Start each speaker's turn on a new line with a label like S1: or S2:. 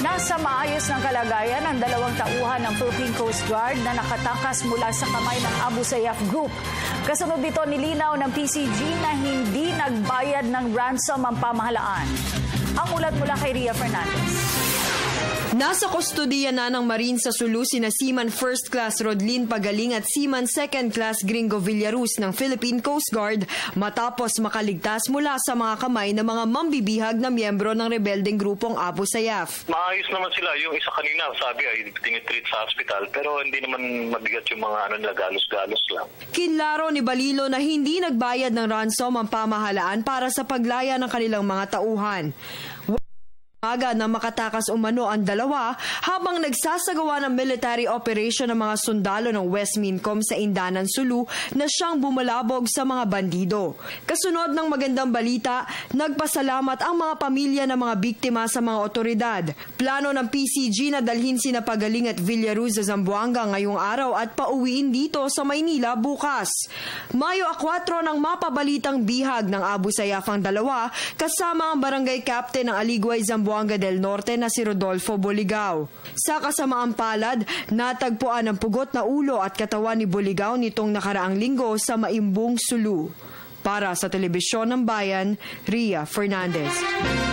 S1: Nasa maayos ng kalagayan ang dalawang tauhan ng Philippine Coast Guard na nakatakas mula sa kamay ng Abu Sayyaf Group. Kasunod dito nilinaw ng PCG na hindi nagbayad ng ransom ang pamahalaan. Ang ulat mula kay Ria Fernandez.
S2: Nasa kustodiya na ng Marine sa Sulu sina Seaman First Class Rodlin Pagaling at Seaman Second Class Gringo Villaruz ng Philippine Coast Guard matapos makaligtas mula sa mga kamay ng mga mambibihag na miyembro ng rebeldeng grupong Abu Sayyaf.
S3: Maayos naman sila. Yung isa kanina, sabi ay tinitreat sa hospital pero hindi naman mabigat yung mga galos-galos lang.
S2: Kinlaro ni Balilo na hindi nagbayad ng ransom ang pamahalaan para sa paglaya ng kanilang mga tauhan. Na makatakas umano ang dalawa habang nagsasagawa ng military operation ng mga sundalo ng West Mincom sa Indanan, Sulu na siyang bumalabog sa mga bandido. Kasunod ng magandang balita, nagpasalamat ang mga pamilya ng mga biktima sa mga otoridad. Plano ng PCG na dalhin sina Pagaling at Villaruz sa Zamboanga ngayong araw at pauwiin dito sa Maynila bukas. Mayo 4 nang mapabalitang bihag ng Abu Sayyaf ang dalawa kasama ang barangay captain ng Aligway, Zamboanga del Norte na si Rodolfo Boligao. Sa kasamaang palad, natagpuan ang pugot na ulo at katawan ni Boligao nitong nakaraang linggo sa Maimbung, Sulu. Para sa Telebisyon ng Bayan, Ria Fernandez.